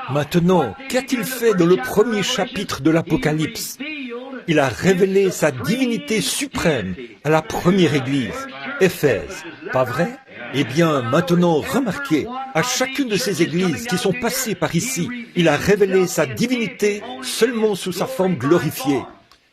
Maintenant, qu'a-t-il fait dans le premier chapitre de l'Apocalypse? Il a révélé sa divinité suprême à la première église, Éphèse. Pas vrai? Eh bien, maintenant, remarquez, à chacune de ces églises qui sont passées par ici, il a révélé sa divinité seulement sous sa forme glorifiée.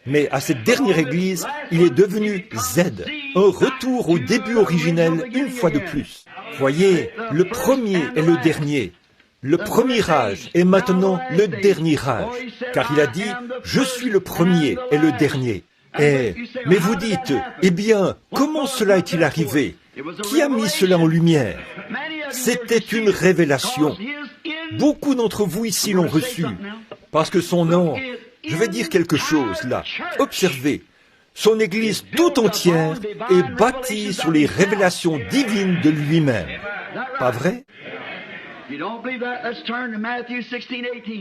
Mais à cette dernière église, il est devenu Z, un retour au début originel une fois de plus. Voyez, le premier est le dernier. Le premier âge est maintenant le dernier âge, car il a dit « Je suis le premier et le dernier ». Mais vous dites, eh bien, comment cela est-il arrivé? Qui a mis cela en lumière? C'était une révélation. Beaucoup d'entre vous ici l'ont reçu, parce que son nom, je vais dire quelque chose là. Observez, son Église tout entière est bâtie sur les révélations divines de lui-même. Pas vrai?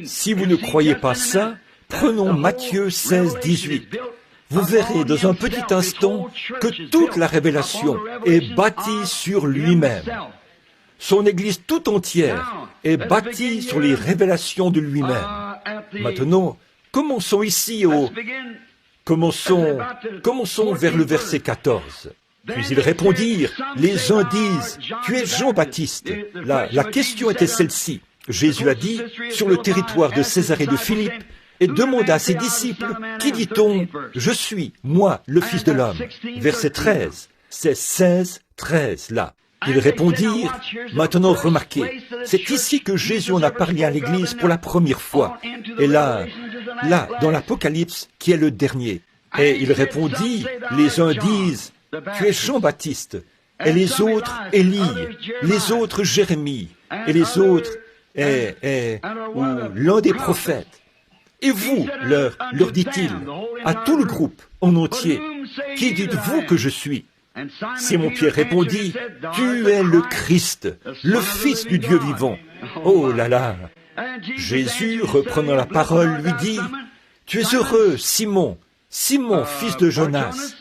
Si vous ne croyez pas ça, prenons Matthieu 16, 18. Vous verrez dans un petit instant que toute la révélation est bâtie sur lui-même. Son Église tout entière est bâtie sur les révélations de lui-même. Maintenant, commençons ici Commençons vers le verset 14. Puis ils répondirent, les uns disent, tu es Jean-Baptiste. La question était celle-ci. Jésus a dit, sur le territoire de Césarée de Philippe, et demanda à ses disciples, qui dit-on, je suis, moi, le Fils de l'homme. Verset 13, c'est 16, 13 là. Ils répondirent, maintenant remarquez, c'est ici que Jésus en a parlé à l'Église pour la première fois. Et là, dans l'Apocalypse, qui est le dernier. Et il répondit, les uns disent, tu es Jean-Baptiste, et les autres Élie, les autres Jérémie, et les autres ou l'un des prophètes. Et vous, leur dit-il, à tout le groupe en entier, qui dites-vous que je suis? Simon-Pierre répondit, tu es le Christ, le Fils du Dieu vivant. Oh là là! Jésus, reprenant la parole, lui dit, tu es heureux, Simon, Simon, fils de Jonas.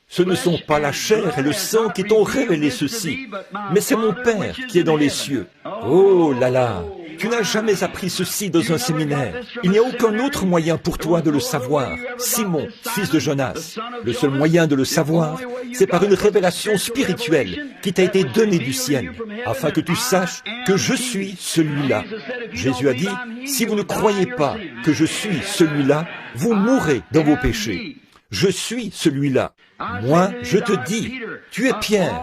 Ce ne sont pas la chair et le sang qui t'ont révélé ceci, mais c'est mon Père qui est dans les cieux. Oh là là! Tu n'as jamais appris ceci dans un séminaire. Il n'y a aucun autre moyen pour toi de le savoir, Simon, fils de Jonas. Le seul moyen de le savoir, c'est par une révélation spirituelle qui t'a été donnée du ciel, afin que tu saches que je suis celui-là. Jésus a dit, si vous ne croyez pas que je suis celui-là, vous mourrez dans vos péchés. Je suis celui-là. Moi, je te dis, tu es Pierre,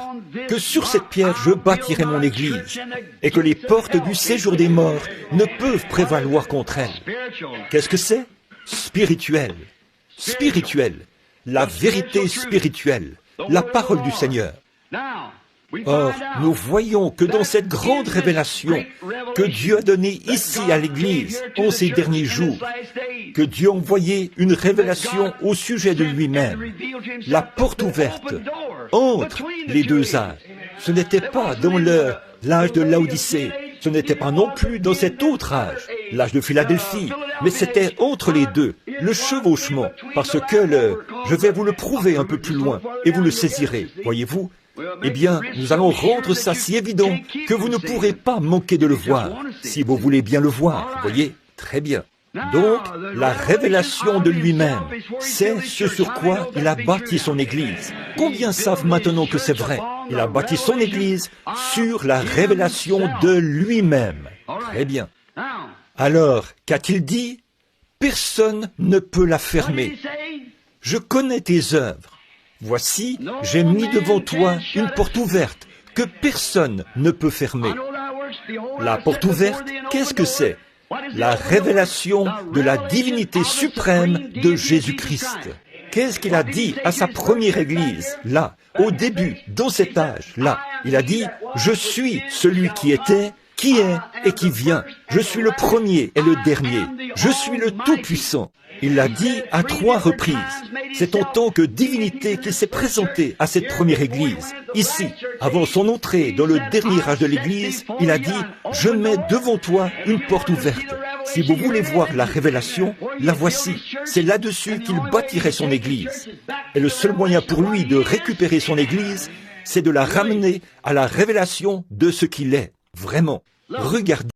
que sur cette pierre je bâtirai mon église, et que les portes du séjour des morts ne peuvent prévaloir contre elle. Qu'est-ce que c'est? Spirituel. Spirituel. La vérité spirituelle. La parole du Seigneur. Or, nous voyons que dans cette grande révélation que Dieu a donnée ici à l'Église en ces derniers jours, que Dieu a envoyé une révélation au sujet de lui-même, la porte ouverte entre les deux âges. Ce n'était pas dans l'âge de Laodicée, ce n'était pas non plus dans cet autre âge, l'âge de Philadelphie, mais c'était entre les deux, le chevauchement, parce que je vais vous le prouver un peu plus loin, et vous le saisirez, voyez-vous. Eh bien, nous allons rendre ça si évident que vous ne pourrez pas manquer de le voir, si vous voulez bien le voir, voyez, très bien. Donc, la révélation de lui-même, c'est ce sur quoi il a bâti son Église. Combien savent maintenant que c'est vrai? Il a bâti son Église sur la révélation de lui-même. Très bien. Alors, qu'a-t-il dit? Personne ne peut la fermer. Je connais tes œuvres. Voici, j'ai mis devant toi une porte ouverte que personne ne peut fermer. La porte ouverte, qu'est-ce que c'est? La révélation de la divinité suprême de Jésus-Christ. Qu'est-ce qu'il a dit à sa première église, là, au début, dans cet âge, là? Il a dit, je suis celui qui était, qui est et qui vient. Je suis le premier et le dernier. Je suis le Tout-Puissant. Il l'a dit à 3 reprises. C'est en tant que divinité qu'il s'est présenté à cette première église. Ici, avant son entrée dans le dernier âge de l'église, il a dit, je mets devant toi une porte ouverte. Si vous voulez voir la révélation, la voici. C'est là-dessus qu'il bâtirait son église. Et le seul moyen pour lui de récupérer son église, c'est de la ramener à la révélation de ce qu'il est, vraiment. Regardez.